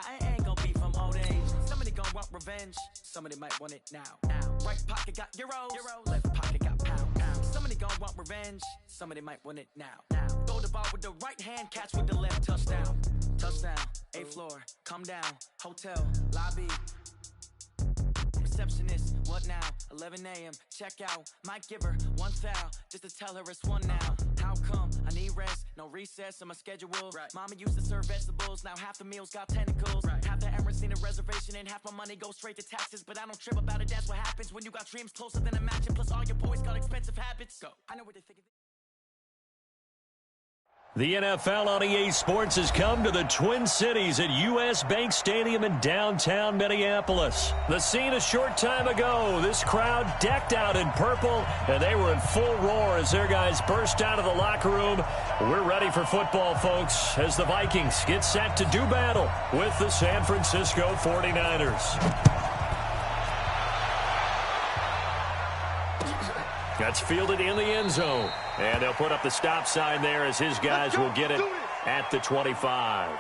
I ain't gonna be from old age. Somebody gonna want revenge. Somebody might want it now. Right pocket got euros. Left pocket got pounds. Somebody gonna want revenge. Somebody might want it now. Throw the ball with the right hand, catch with the left. Touchdown. Touchdown. 8th floor. Come down. Hotel. Lobby. Receptionist, what now? 11 a.m. Check out. Might give her one foul just to tell her it's one now. How come? I need rest, no recess in my schedule. Right. Mama used to serve vegetables, now half the meals got tentacles. Right. Half the errands need a reservation and half my money goes straight to taxes. But I don't trip about it, that's what happens when you got dreams closer than a mansion. Plus all your boys got expensive habits. Go. I know what they think of. The NFL on EA Sports has come to the Twin Cities at U.S. Bank Stadium in downtown Minneapolis. The scene a short time ago, this crowd decked out in purple, and they were in full roar as their guys burst out of the locker room. We're ready for football, folks, as the Vikings get set to do battle with the San Francisco 49ers. That's fielded in the end zone. And they'll put up the stop sign there as his guys will get it at the 25.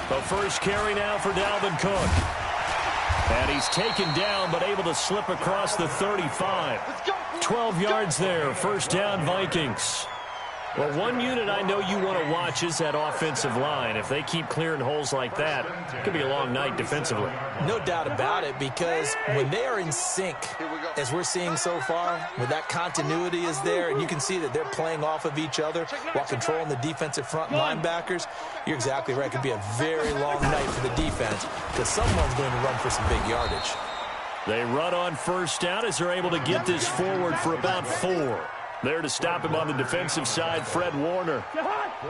The first carry now for Dalvin Cook. And he's taken down but able to slip across the 35. 12 yards there, first down Vikings. Well, one unit I know you want to watch is that offensive line. If they keep clearing holes like that, it could be a long night defensively. No doubt about it, because when they are in sync, as we're seeing so far, when that continuity is there, and you can see that they're playing off of each other while controlling the defensive front linebackers, you're exactly right. It could be a very long night for the defense because someone's going to run for some big yardage. They run on first down as they're able to get this forward for about 4. There to stop him on the defensive side, Fred Warner.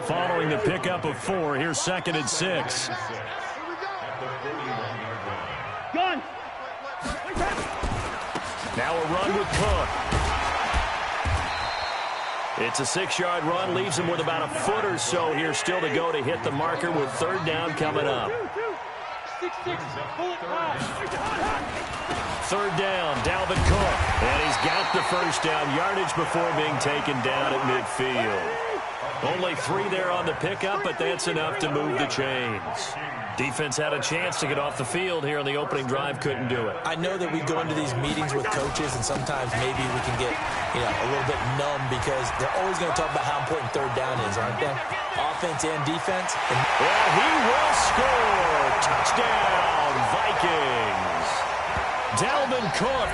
Following the pickup of 4, here's 2nd and 6. Now a run with Cook. It's a 6-yard run, leaves him with about a foot or so here still to go to hit the marker with 3rd down coming up. 3rd down, Dalvin Cook. And he's got the first down yardage before being taken down at midfield. Only 3 there on the pickup, but that's enough to move the chains. Defense had a chance to get off the field here on the opening drive, couldn't do it. I know that we go into these meetings with coaches, and sometimes maybe we can get a little bit numb because they're always going to talk about how important 3rd down is, aren't they? Offense and defense. Well, he will score. Touchdown, Vikings. Dalvin Cook,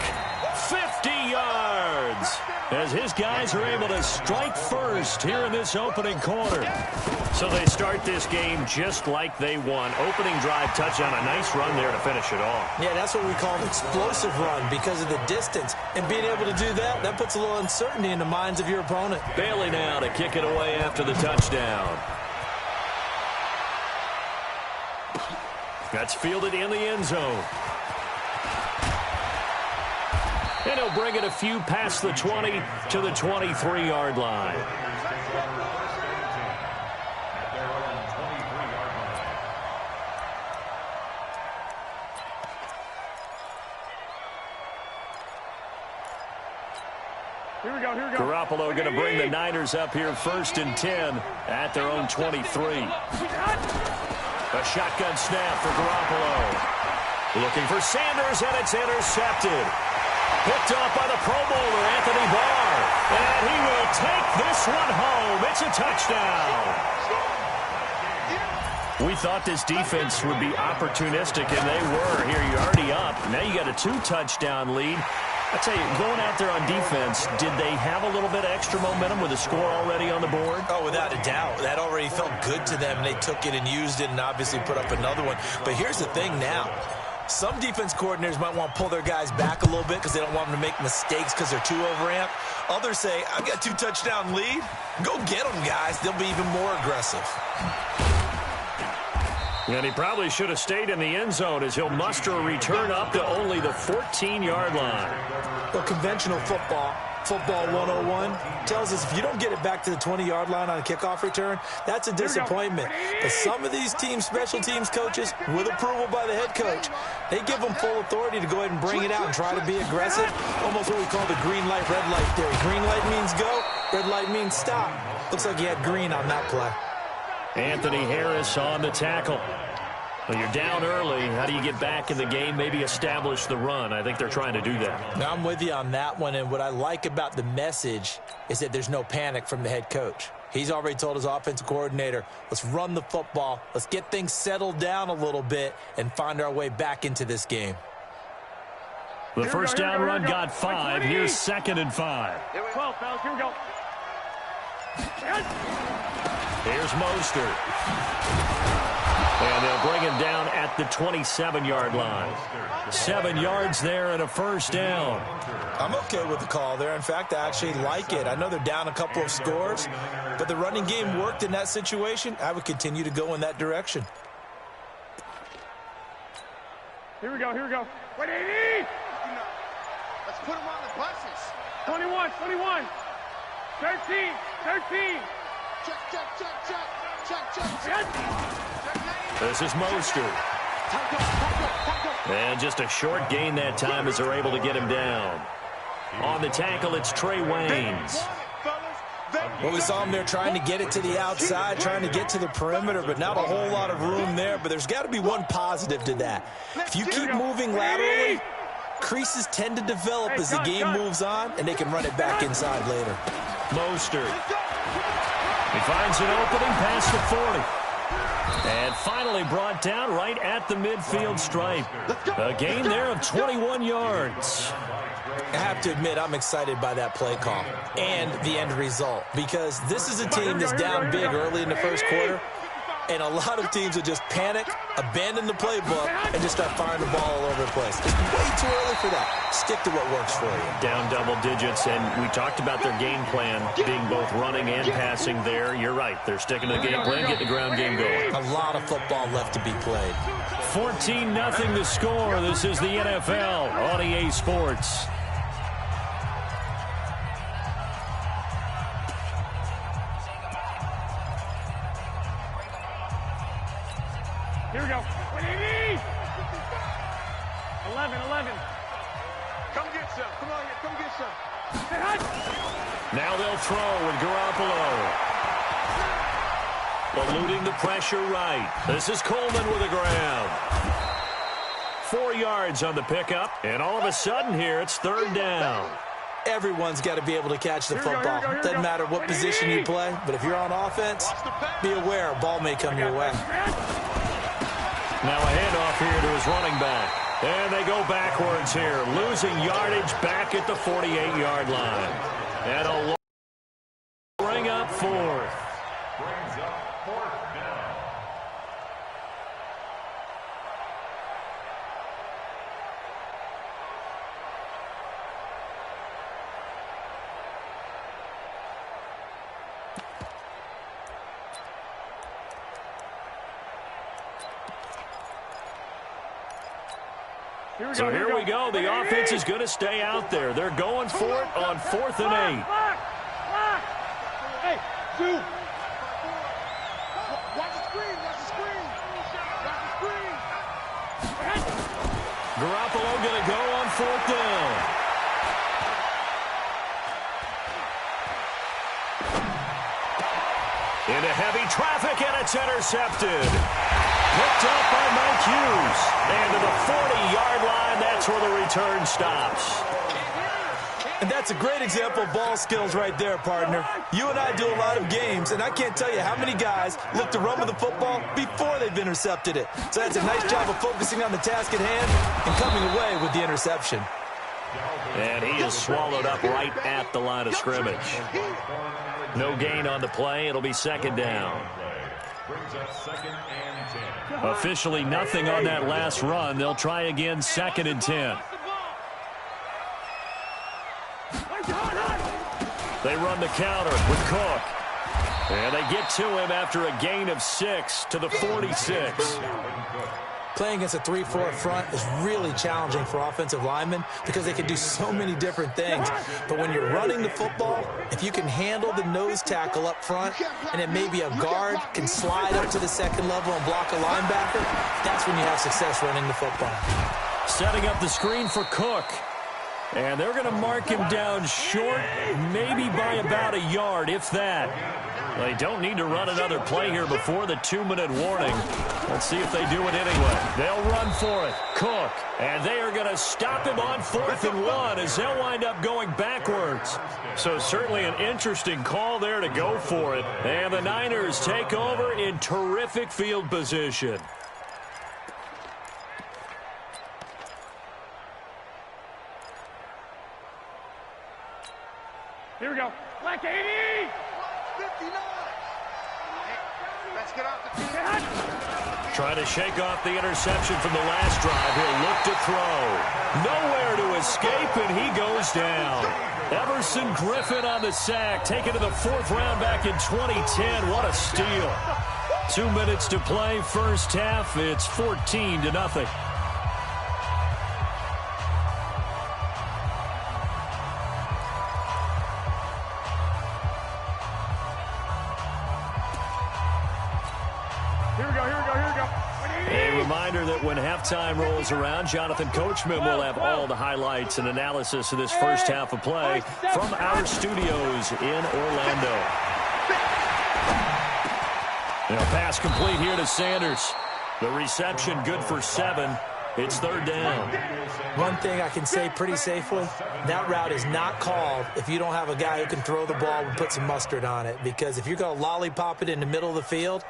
50 yards, as his guys are able to strike first here in this opening quarter. So they start this game just like they won. Opening drive touchdown, a nice run there to finish it off. Yeah, that's what we call an explosive run because of the distance. And being able to do that, that puts a little uncertainty in the minds of your opponent. Bailey now to kick it away after the touchdown. That's fielded in the end zone. And he'll bring it a few past the 20 to the 23-yard line. Here we go. Garoppolo going to bring the Niners up here 1st and 10 at their own 23. A shotgun snap for Garoppolo. Looking for Sanders, and it's intercepted. Picked off by the Pro Bowler, Anthony Barr. And he will take this one home. It's a touchdown. We thought this defense would be opportunistic, and they were. Here, you're already up. Now you got a 2-touchdown lead. I tell you, going out there on defense, did they have a little bit of extra momentum with a score already on the board? Oh, without a doubt. That already felt good to them. They took it and used it and obviously put up another one. But here's the thing now. Some defense coordinators might want to pull their guys back a little bit because they don't want them to make mistakes because they're too overamped. Others say, I've got a 2-touchdown lead. Go get them, guys. They'll be even more aggressive. And he probably should have stayed in the end zone as he'll muster a return up to only the 14-yard line. Well, conventional football, Football 101 tells us if you don't get it back to the 20-yard line on a kickoff return, that's a disappointment. But some of these special teams coaches, with approval by the head coach, they give them full authority to go ahead and bring it out and try to be aggressive. Almost what we call the green light, red light theory. Green light means go, red light means stop. Looks like he had green on that play. Anthony Harris on the tackle. Well, you're down early. How do you get back in the game, maybe establish the run? I think they're trying to do that. Now, I'm with you on that one, and what I like about the message is that there's no panic from the head coach. He's already told his offensive coordinator, let's run the football, let's get things settled down a little bit and find our way back into this game. The first down run got 5. Here's 2nd and 5. 12, fellas, here we go. Here's Mostert. And they'll bring him down at the 27-yard line. 7 yards there and a first down. I'm okay with the call there. In fact, I actually like it. I know they're down a couple of scores, but the running game worked in that situation. I would continue to go in that direction. Here we go, here we go. 180! Let's put them on the buses. 21, 21. 13, 13. Check. This is Mostert. And just a short gain that time as they're able to get him down. On the tackle, it's Trey Waynes. Well, we saw him there trying to get it to the outside, trying to get to the perimeter, but not a whole lot of room there. But there's got to be one positive to that. If you keep moving laterally, creases tend to develop as the game moves on, and they can run it back inside later. Mostert. He finds an opening past the 40. And finally brought down right at the midfield stripe. A gain there of 21 yards. I have to admit, I'm excited by that play call and the end result, because this is a team that's down big early in the first quarter, and a lot of teams will just panic, abandon the playbook, and just start firing the ball all over the place. It's way too early for that. Stick to what works for you. Down double digits, and we talked about their game plan being both running and passing there. You're right. They're sticking to the game plan, getting the ground game going. A lot of football left to be played. 14-0 the score. This is the NFL on EA Sports. Here we go. 180! 11. Come get some. Come on, come get some. Now they'll throw with Garoppolo. Eluding the pressure right. This is Coleman with the ground. 4 yards on the pickup, and all of a sudden here it's 3rd down. Everyone's got to be able to catch the football. Doesn't matter what position you play, but if you're on offense, be aware a ball may come your way. Now a handoff here to his running back. And they go backwards here, losing yardage back at the 48-yard line. And a long bring up 4th. Brings up 4th down. So here we go. The offense is going to stay out there. They're going for it on 4th and 8. Hey, 2. Watch the screen. Garoppolo going to go on 4th down. Into heavy traffic, and it's intercepted. Picked up by Mike Hughes. And to the 40-yard line, that's where the return stops. And that's a great example of ball skills right there, partner. You and I do a lot of games, and I can't tell you how many guys look to run with the football before they've intercepted it. So that's a nice job of focusing on the task at hand and coming away with the interception. And he is swallowed up right at the line of scrimmage. No gain on the play. It'll be 2nd down. Brings up 2nd and 10. Officially nothing on that last run. They'll try again, 2nd and 10. They run the counter with Cook. And they get to him after a gain of 6 to the 46. Playing against a 3-4 front is really challenging for offensive linemen because they can do so many different things. But when you're running the football, if you can handle the nose tackle up front, and then maybe a guard can slide up to the second level and block a linebacker, that's when you have success running the football. Setting up the screen for Cook. And they're going to mark him down short, maybe by about a yard, if that. They don't need to run another play here before the 2-minute warning. Let's see if they do it anyway. They'll run for it. Cook. And they are going to stop him on 4th and 1 as they'll wind up going backwards. So certainly an interesting call there to go for it. And the Niners take over in terrific field position. Here we go. Black 80! 59! Let's get off the field. Trying to shake off the interception from the last drive. He'll look to throw. Nowhere to escape, and he goes down. Everson Griffin on the sack, taken to the 4th round back in 2010. What a steal. 2 minutes to play, first half. It's 14-0. A reminder that when halftime rolls around, Jonathan Coachman will have all the highlights and analysis of this first half of play from our studios in Orlando. Pass complete here to Sanders. The reception good for 7. It's 3rd down. One thing I can say pretty safely, that route is not called if you don't have a guy who can throw the ball and put some mustard on it. Because if you're going to lollipop it in the middle of the field,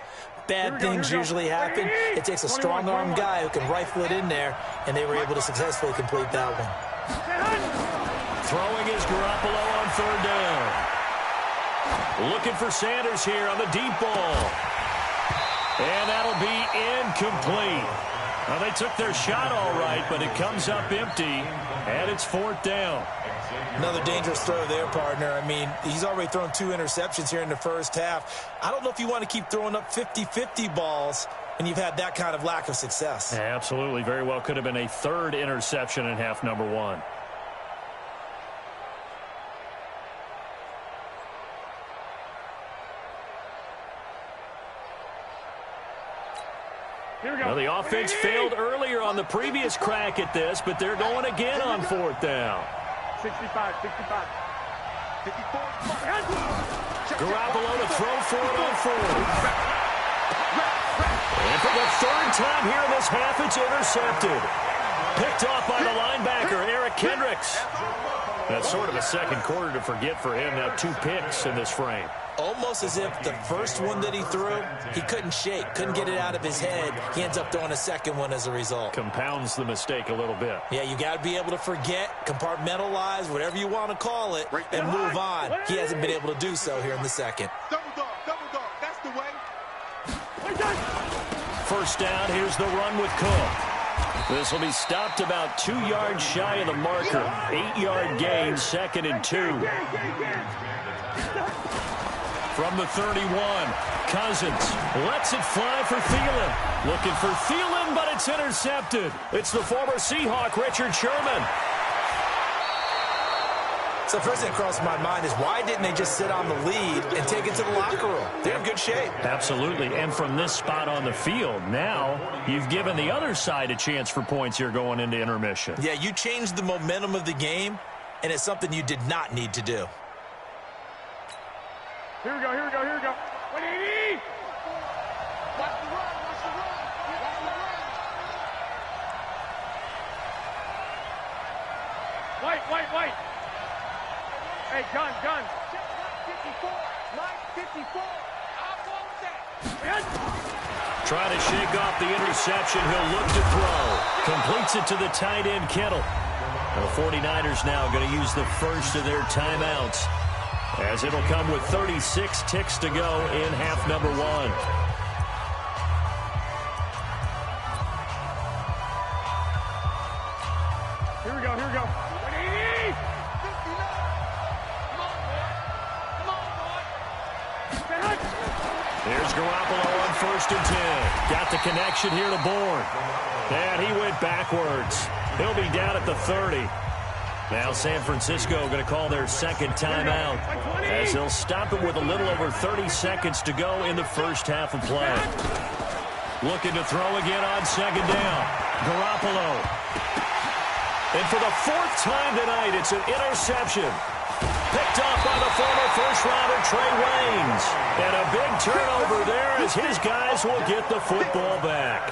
bad things usually happen. It takes a strong-arm guy who can rifle it in there, and they were able to successfully complete that one. Throwing is Garoppolo on 3rd down. Looking for Sanders here on the deep ball. And that'll be incomplete. Well, they took their shot all right, but it comes up empty, and it's 4th down. Another dangerous throw there, partner. I mean, he's already thrown 2 interceptions here in the first half. I don't know if you want to keep throwing up 50-50 balls when you've had that kind of lack of success. Absolutely. Very well could have been a 3rd interception in half number 1. Well, the offense failed earlier on the previous crack at this, but they're going again on 4th down. 65. 54. Garoppolo to throw for it on 4th. And for the 3rd time here in this half, it's intercepted. Picked off by the linebacker, Eric Kendricks. That's sort of a second quarter to forget for him. Now 2 picks in this frame. Almost as if the first one that he threw, he couldn't shake, couldn't get it out of his head. He ends up throwing a second one as a result. Compounds the mistake a little bit. Yeah, you got to be able to forget, compartmentalize, whatever you want to call it, and move on. He hasn't been able to do so here in the second. Double dog, that's the way. First down, here's the run with Cook. This will be stopped about 2 yards shy of the marker. 8-yard gain, 2nd and 2. From the 31, Cousins lets it fly for Thielen. Looking for Thielen, but it's intercepted. It's the former Seahawk, Richard Sherman. So first thing that crossed my mind is why didn't they just sit on the lead and take it to the locker room? They're in good shape. Absolutely, and from this spot on the field, now you've given the other side a chance for points here going into intermission. Yeah, you changed the momentum of the game, and it's something you did not need to do. Here we go. 180! Watch the run. White. Hey, gun. 54. Line 54. Trying to shake off the interception. He'll look to throw. Completes it to the tight end, Kittle. The 49ers now going to use the first of their timeouts, as it'll come with 36 ticks to go in half number 1. Here we go. 180! 59. Come on, boy. Here's Garoppolo on 1st and 10. Got the connection here to Bourne. And he went backwards. He'll be down at the 30. Now San Francisco going to call their second timeout as they'll stop it with a little over 30 seconds to go in the first half of play. Looking to throw again on 2nd down. Garoppolo. And for the 4th time tonight, it's an interception. Picked off by the former first-rounder Trey Waynes. And a big turnover there as his guys will get the football back.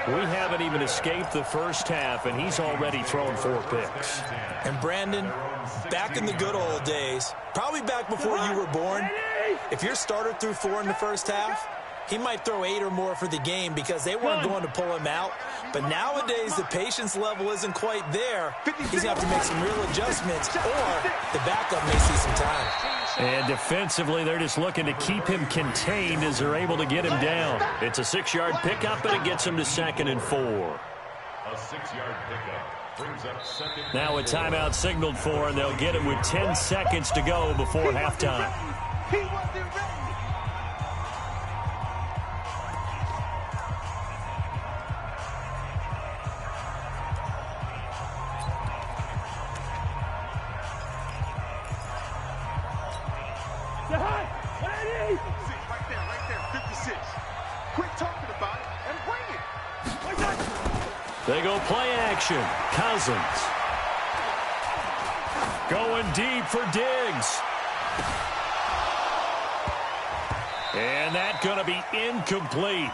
We haven't even escaped the first half, and he's already thrown 4 picks. And Brandon, back in the good old days, probably back before you were born, if your starter threw 4 in the first half, he might throw 8 or more for the game because they weren't going to pull him out. But nowadays, the patience level isn't quite there. He's going to have to make some real adjustments, or the backup may see some time. And defensively, they're just looking to keep him contained as they're able to get him down. It's a 6-yard pickup, and it gets him to 2nd and 4. A 6-yard pickup brings up 2nd. Now a timeout signaled for, and they'll get it with 10 seconds to go before halftime. He wasn't ready. They go play action. Cousins. Going deep for Diggs. And that's going to be incomplete.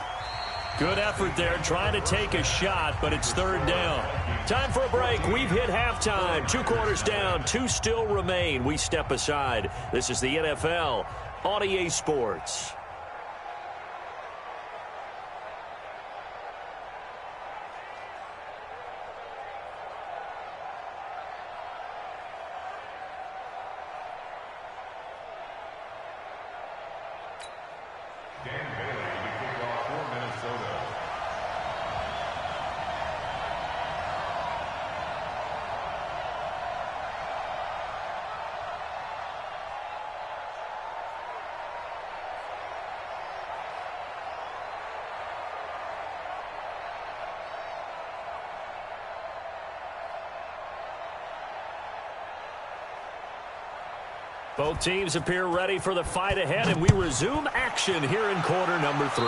Good effort there trying to take a shot, but it's 3rd down. Time for a break. We've hit halftime. 2 quarters down. 2 still remain. We step aside. This is the NFL on EA Sports. Both teams appear ready for the fight ahead, and we resume action here in quarter number 3.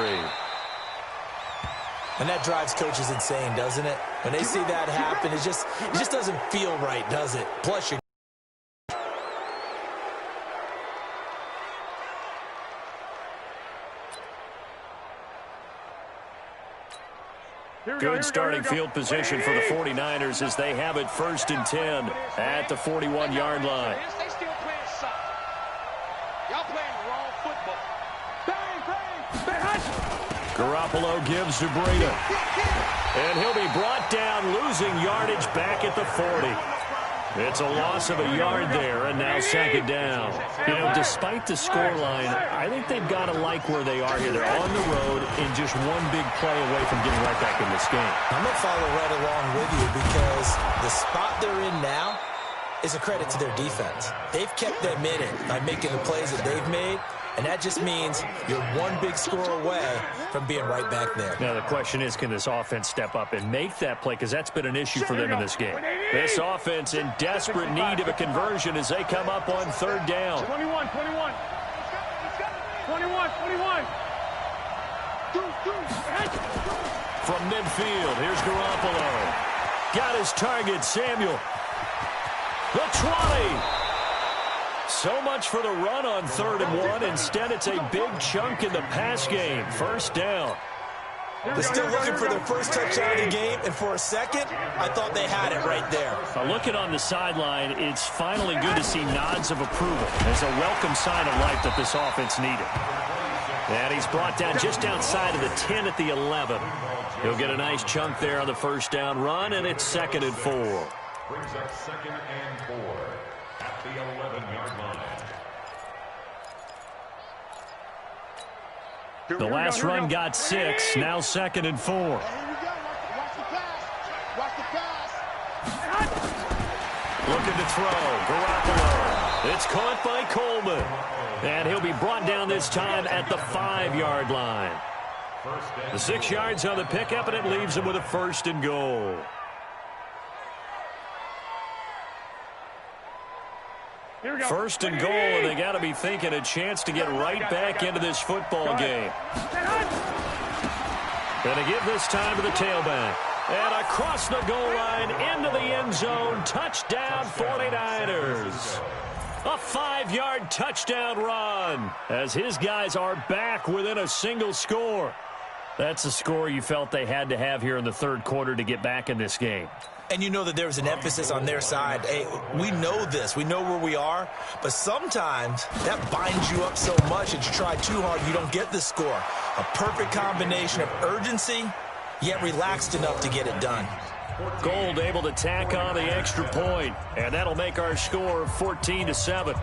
And that drives coaches insane, doesn't it? When they see that happen, it just doesn't feel right, does it? Plus, you're Good starting field position for the 49ers as they have it 1st and 10 at the 41-yard line. They still playing soccer. Y'all playing wrong football. Bang, bang, bang. Garoppolo gives to Breida. And he'll be brought down, losing yardage back at the 40. It's a loss of a yard there, and now 2nd down. You know, despite the scoreline, I think they've got to like where they are here. They're on the road and just one big play away from getting right back in this game. I'm going to follow right along with you because the spot they're in now is a credit to their defense. They've kept them in it by making the plays that they've made, and that just means you're one big score away from being right back there. Now, the question is, can this offense step up and make that play? Because that's been an issue for them in this game. This offense in desperate need of a conversion as they come up on 3rd down. 21, 21. 21, 21. From midfield, here's Garoppolo. Got his target, Samuel. The 20. So much for the run on 3rd and 1. Instead, it's a big chunk in the pass game. 1st down. They're still looking for their first touchdown of the game, and for a second, I thought they had it right there. Looking on the sideline, it's finally good to see nods of approval. It's a welcome sign of life that this offense needed. And he's brought down just outside of the 10 at the 11. He'll get a nice chunk there on the 1st down run, and it's 2nd and 4. Brings up 2nd and 4 at the 11-yard line. The last run got 6, now 2nd and 4. Here we go. Watch the pass. Watch the pass. Looking to throw. Garoppolo. It's caught by Coleman. And he'll be brought down this time at the 5-yard line. The 6 yards on the pickup, and it leaves him with a 1st and goal. First and goal, and they got to be thinking a chance to get right back into this football game. Going to give this time to the tailback. And across the goal line, into the end zone, touchdown 49ers. A 5-yard touchdown run as his guys are back within a single score. That's a score you felt they had to have here in the 3rd quarter to get back in this game. And you know that there was an emphasis on their side. Hey, we know this. We know where we are. But sometimes that binds you up so much that you try too hard, you don't get the score. A perfect combination of urgency, yet relaxed enough to get it done. Gold able to tack on the extra point, and that'll make our score 14-7.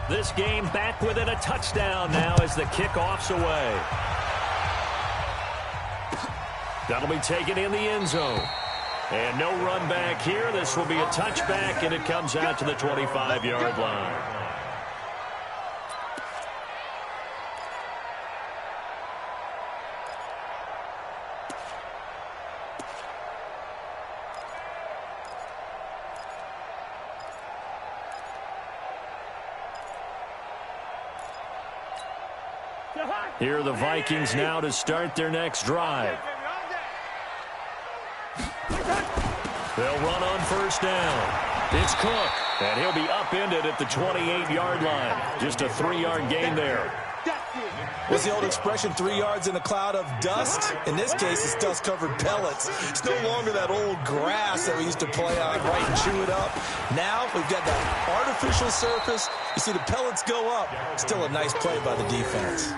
This game back within a touchdown now as the kickoff's away. That'll be taken in the end zone. And no run back here. This will be a touchback, and it comes out to the 25-yard line. Here are the Vikings now to start their next drive. They'll run on 1st down. It's Cook, and he'll be upended at the 28-yard line. Just a 3-yard gain there. What's the old expression, 3 yards in a cloud of dust? In this case, it's dust-covered pellets. It's no longer that old grass that we used to play on, right, and chew it up. Now we've got that artificial surface. You see the pellets go up. Still a nice play by the defense.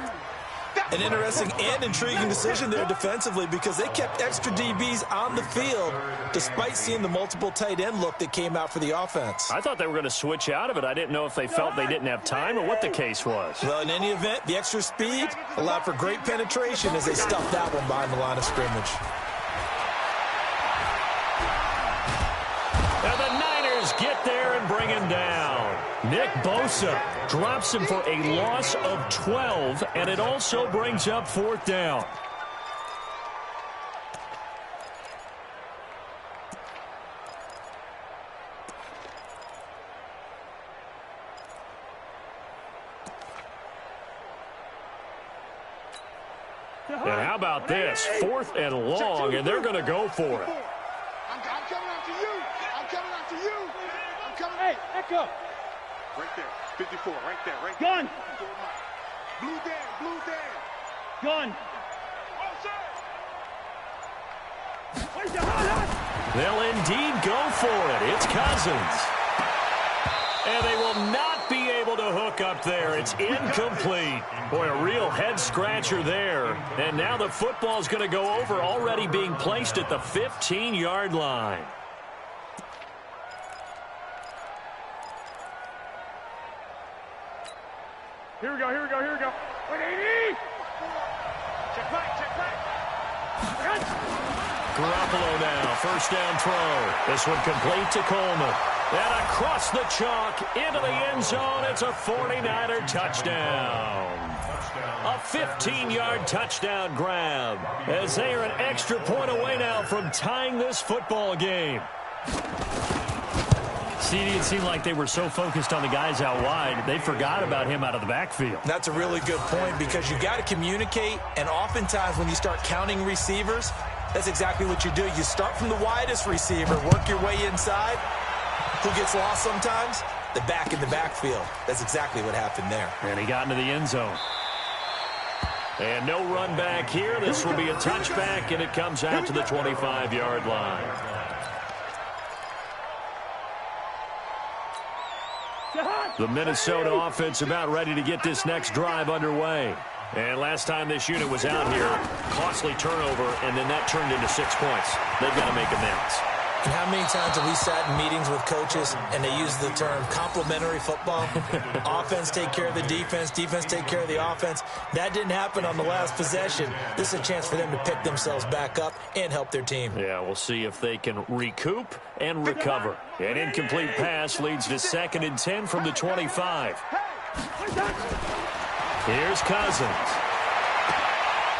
An interesting and intriguing decision there defensively because they kept extra DBs on the field despite seeing the multiple tight end look that came out for the offense. I thought they were going to switch out of it. I didn't know if they felt they didn't have time or what the case was. Well, in any event, the extra speed allowed for great penetration as they stuffed that one behind the line of scrimmage. And the Niners get there and bring him down. Nick Bosa drops him for a loss of 12, and it also brings up 4th down. And how about this? 4th and long, and they're going to go for it. I'm coming after you. I'm coming after you. I'm coming. Hey, echo. Right there. 54. Right there. Right there. Gun. Blue Dan. Blue Dan. Gun. They'll indeed go for it. It's Cousins. And they will not be able to hook up there. It's incomplete. Boy, a real head-scratcher there. And now the football's going to go over, already being placed at the 15-yard line. Here we go, here we go, here we go. 180! Check back, check back. Garoppolo now, 1st down throw. This one complete to Coleman. And across the chalk, into the end zone, it's a 49er touchdown. A 15-yard touchdown grab as they are an extra point away now from tying this football game. CD, it seemed like they were so focused on the guys out wide, they forgot about him out of the backfield. That's a really good point because you got to communicate, and oftentimes when you start counting receivers, that's exactly what you do. You start from the widest receiver, work your way inside. Who gets lost sometimes? The back in the backfield. That's exactly what happened there. And he got into the end zone. And no run back here. This will be a touchback, and it comes out to the 25-yard line. The Minnesota offense about ready to get this next drive underway. And last time this unit was out here, costly turnover, and then that turned into 6 points. They've got to make amends. And how many times have we sat in meetings with coaches and they use the term complementary football? Offense take care of the defense, defense take care of the offense. That didn't happen on the last possession. This is a chance for them to pick themselves back up and help their team. Yeah, we'll see if they can recoup and recover. An incomplete pass leads to 2nd and 10 from the 25. Here's Cousins.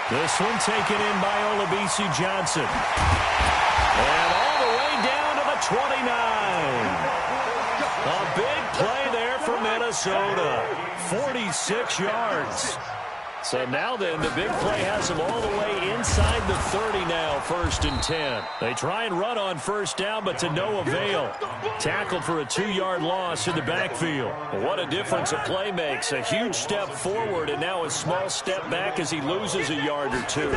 This one taken in by Olabisi Johnson. And all the way down to the 29. A big play there for Minnesota. 46 yards. So now then, the big play has them all the way inside the 30 now, 1st and 10. They try and run on 1st down, but to no avail. Tackled for a 2-yard loss in the backfield. What a difference a play makes. A huge step forward and now a small step back as he loses a yard or 2. On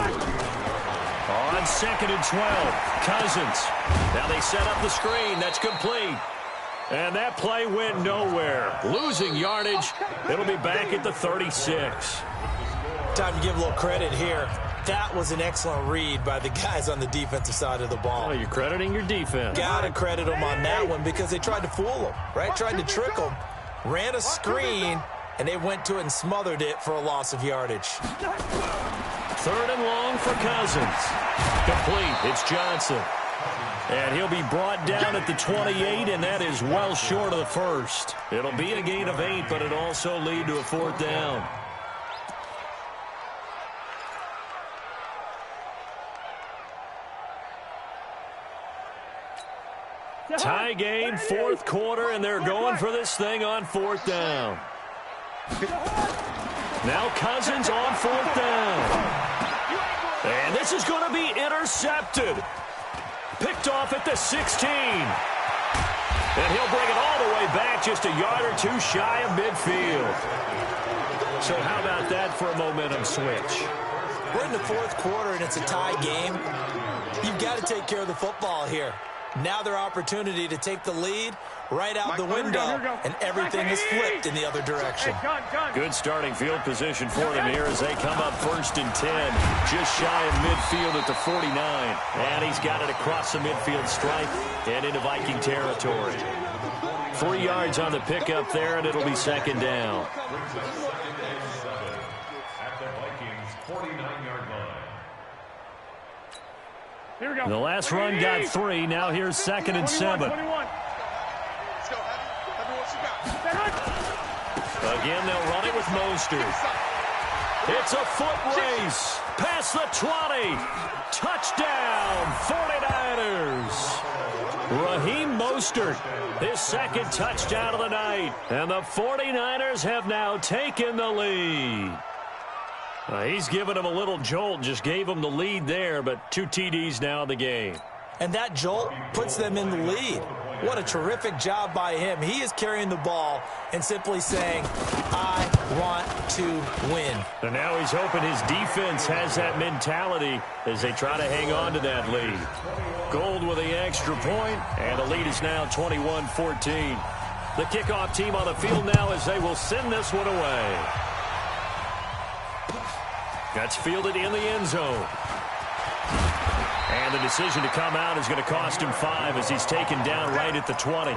2nd and 12, Cousins. Now they set up the screen. That's complete. And that play went nowhere. Losing yardage. It'll be back at the 36. Time to give a little credit here. That was an excellent read by the guys on the defensive side of the ball. Oh, you're crediting your defense. Gotta credit them on that one because they tried to fool them, right? Tried to trick them. Ran a screen, and they went to it and smothered it for a loss of yardage. 3rd and long for Cousins. Complete. It's Johnson. And he'll be brought down at the 28, and that is well short of the 1st. It'll be a gain of 8, but it'll also lead to a 4th down. Tie game, 4th quarter, and they're going for this thing on 4th down. Now Cousins on 4th down. And this is going to be intercepted. Picked off at the 16. And he'll bring it all the way back, just a yard or 2 shy of midfield. So how about that for a momentum switch? We're in the 4th quarter, and it's a tie game. You've got to take care of the football here. Now their opportunity to take the lead right out the window, and everything is flipped in the other direction. Good starting field position for them here as they come up 1st and 10, just shy of midfield at the 49. And he's got it across the midfield stripe and into Viking territory. 3 yards on the pickup there, and it'll be 2nd down. At the Vikings' 49-yard line. Here we go. The last run got 3. Now here's 2nd and 7. 21. Again, they'll run it with Mostert. It's a foot race. Past the 20. Touchdown, 49ers. Raheem Mostert, his 2nd touchdown of the night. And the 49ers have now taken the lead. He's given them a little jolt, just gave them the lead there, but 2 TDs now in the game. And that jolt puts them in the lead. What a terrific job by him. He is carrying the ball and simply saying, I want to win. And now he's hoping his defense has that mentality as they try to hang on to that lead. Gold with the extra point, and the lead is now 21-14. The kickoff team on the field now as they will send this one away. That's fielded in the end zone. And the decision to come out is going to cost him 5 as he's taken down right at the 20.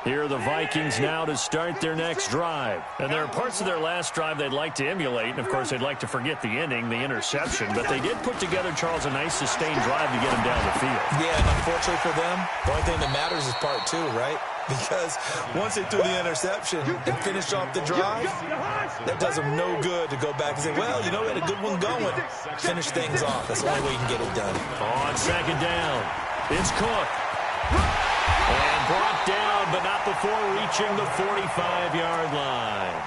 Here are the Vikings now to start their next drive. And there are parts of their last drive they'd like to emulate. And, of course, they'd like to forget the ending, the interception. But they did put together, Charles, a nice sustained drive to get them down the field. Yeah, and unfortunately for them, the only thing that matters is part 2, right? Because once they threw the interception and finished off the drive, that does them no good to go back and say, well, you know, we had a good one going. Finish things off. That's the only way you can get it done. On 2nd down, it's Cook. And brought down, but not before reaching the 45-yard line.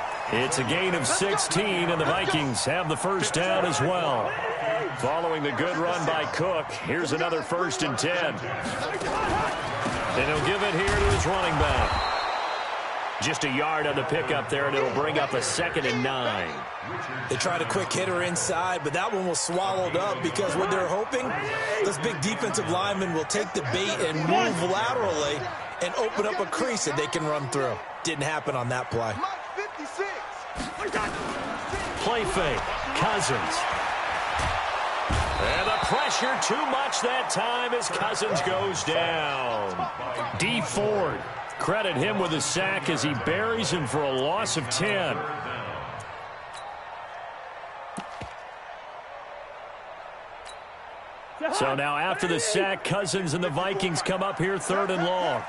It's a gain of 16, and the Vikings have the 1st down as well. Following the good run by Cook, here's another 1st and 10. And he'll give it here to his running back. Just a yard on the pickup there, and it'll bring up a 2nd and 9. They tried a quick hitter inside, but that one was swallowed up because what they're hoping, those big defensive linemen will take the bait and move laterally and open up a crease that they can run through. Didn't happen on that play. Play fake. Cousins. And the pressure too much that time as Cousins goes down. D. Ford. Credit him with a sack as he buries him for a loss of 10. So now after the sack, Cousins and the Vikings come up here 3rd and long.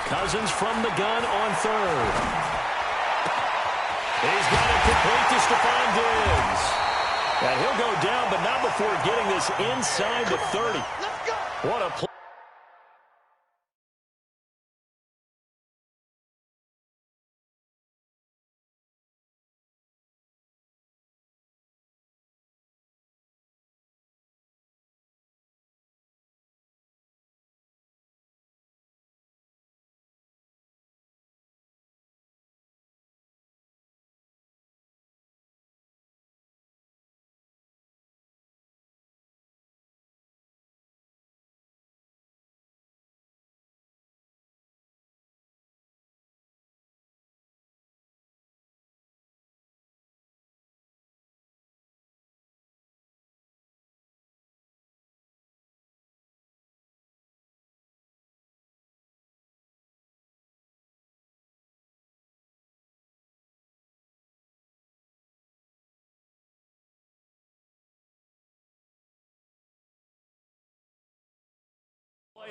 Cousins from the gun on 3rd. He's got it complete to Stephon Diggs. And he'll go down, but not before getting this inside the 30. What a play.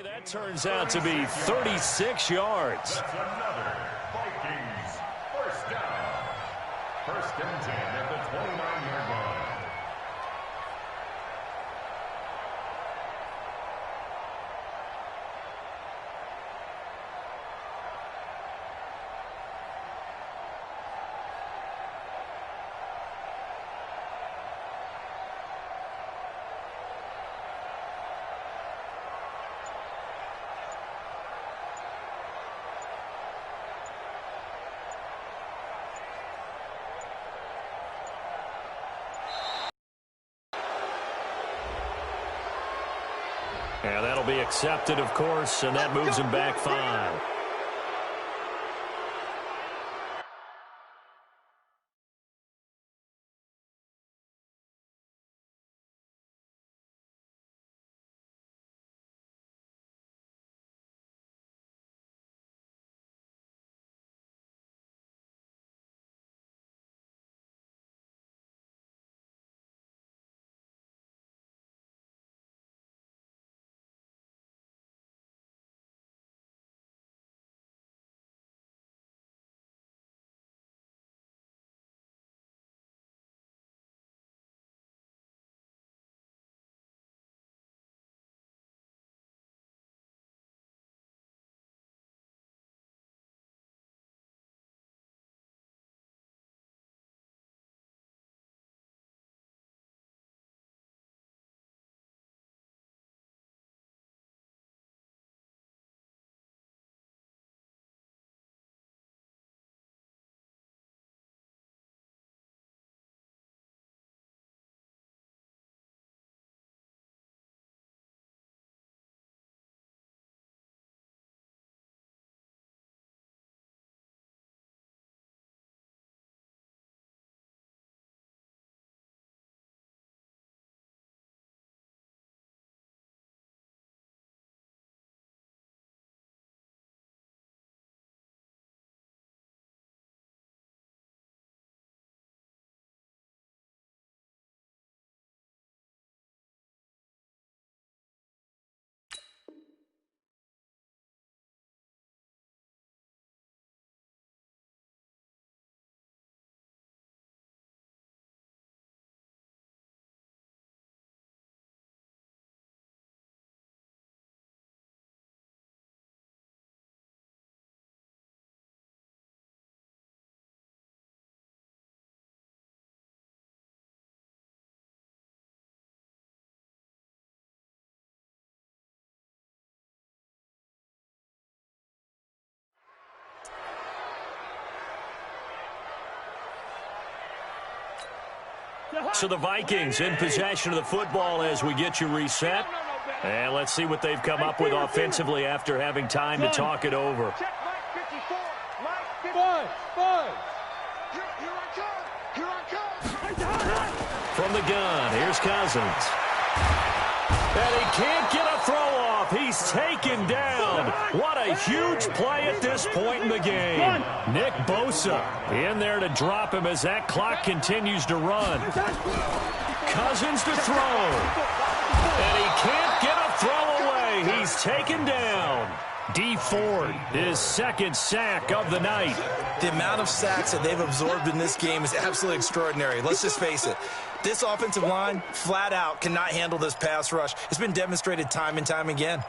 That turns out to be 36 yards. That's another Vikings first down. 1st and 10 at the 29-yard line. And that'll be accepted, of course, and that moves him back 5. So the Vikings in possession of the football as we get you reset. And let's see what they've come up with offensively after having time to talk it over. Check Mike 54. Mike 55. from the gun. Here's Cousins. And he can't get a throw off. He's taken down. What a huge play at this point in the game. Nick Bosa in there to drop him as that clock continues to run. Cousins to throw. And he can't get a throw away. He's taken down. D. Ford, his second sack of the night. The amount of sacks that they've absorbed in this game is absolutely extraordinary. Let's just face it. This offensive line, flat out, cannot handle this pass rush. It's been demonstrated time and time again.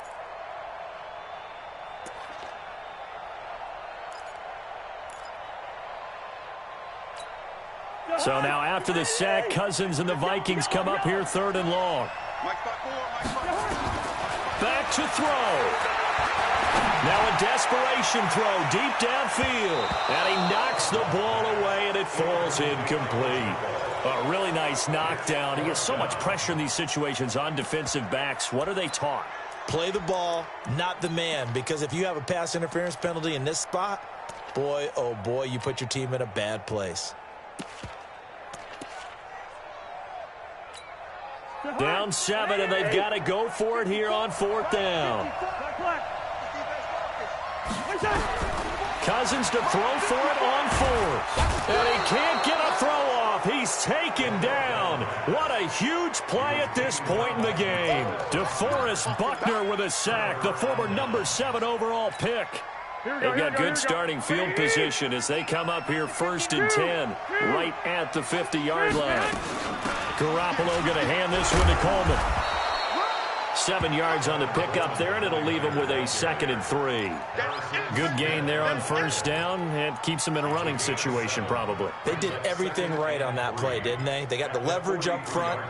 So now after the sack, Cousins and the Vikings come up here 3rd and long. Back to throw. Now a desperation throw deep downfield. And he knocks the ball away, and it falls incomplete. A really nice knockdown. He gets so much pressure in these situations on defensive backs. What are they taught? Play the ball, not the man. Because if you have a pass interference penalty in this spot, boy, oh boy, you put your team in a bad place. Down 7, and they've got to go for it here on 4th down. Cousins to throw for it on 4th. And he can't get a throw off. He's taken down. What a huge play at this point in the game. DeForest Buckner with a sack, the former number 7 overall pick. They've got good starting field position as they come up here 1st and 10, right at the 50-yard line. Garoppolo going to hand this one to Coleman. 7 yards on the pickup there, and it'll leave him with a 2nd and 3. Good gain there on 1st down, and keeps him in a running situation probably. They did everything right on that play, didn't they? They got the leverage up front,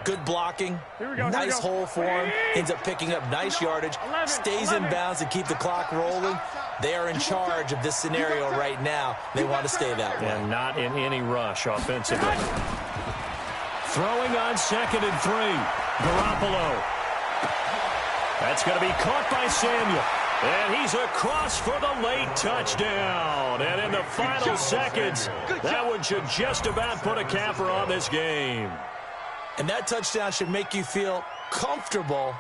good blocking, nice hole for him, ends up picking up nice yardage, stays in bounds to keep the clock rolling. They are in charge of this scenario right now. They want to stay that way. And not in any rush offensively. Throwing on 2nd and 3. Garoppolo. That's going to be caught by Samuel. And he's across for the late touchdown. And in the final seconds, that one should just about put a capper on this game. And that touchdown should make you feel comfortable.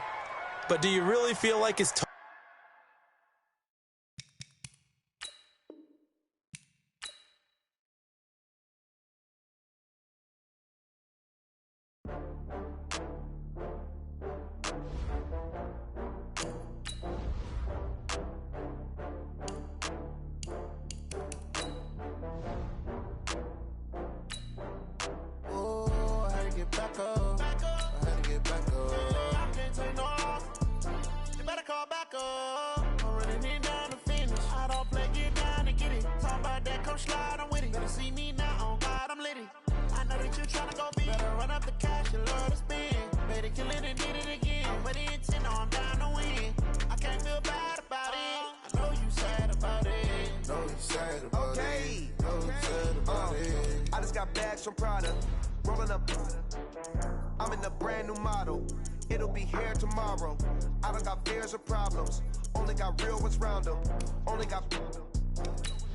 But do you really feel like it's time? From Prada, rolling up. I'm in a brand new model. It'll be here tomorrow. I don't got fears or problems. Only got real ones round them. Only got.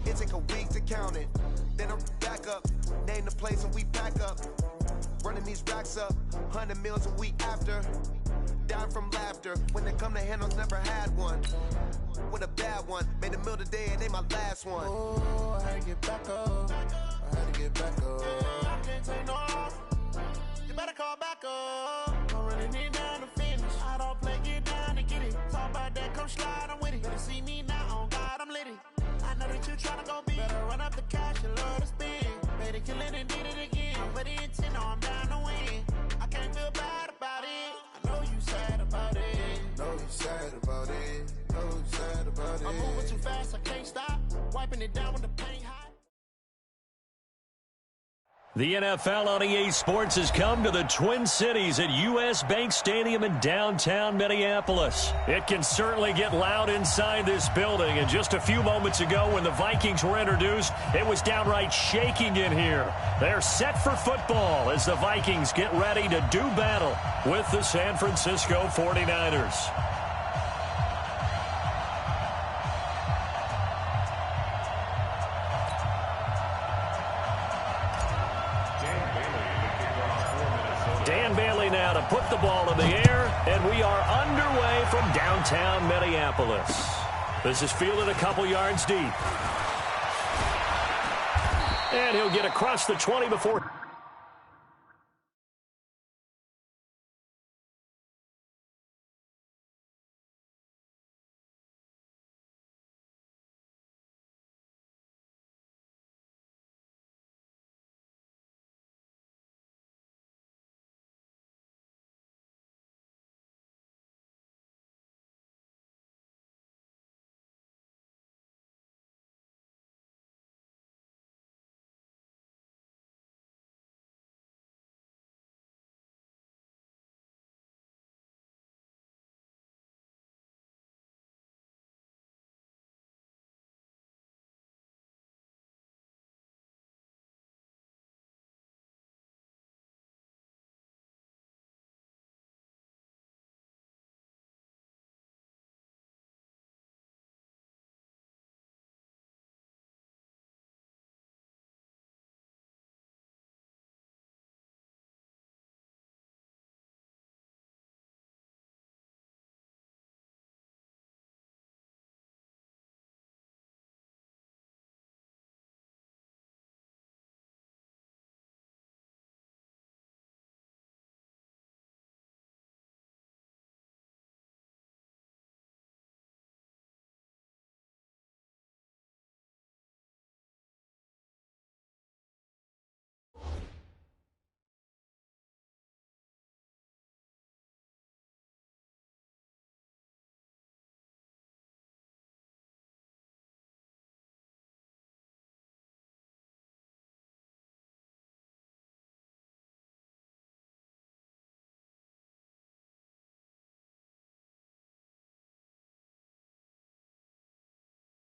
It take a week to count it. Then I'm back up. Name the place and we pack up. Running these racks up. 100 meals a week after. Down from laughter. When they come to handles, never had one. With a bad one. Made a meal today and they my last one. Oh, I had to get back up. I had to get back up. I can't take no off. You better call back up. I'm running it down to finish. I don't play, get down to get it. Talk about that, come slide, I'm with it. Better see me now, on God, I'm litty. I know that you tryna go big. Better run up the cash, you love to spend. Better kill it and did it again. I'm ready to 10, I'm down to win. I can't feel bad about it. I know you sad about it. Know you sad about it. Know you sad about it. I'm moving too fast, I can't stop. Wiping it down with the paint hot. The NFL on EA Sports has come to the Twin Cities at US Bank Stadium in downtown Minneapolis. It can certainly get loud inside this building, and just a few moments ago when the Vikings were introduced, it was downright shaking in here. They're set for football as the Vikings get ready to do battle with the San Francisco 49ers. Dan Bailey now to put the ball in the air, and we are underway from downtown Minneapolis. This is fielded a couple yards deep. And he'll get across the 20 before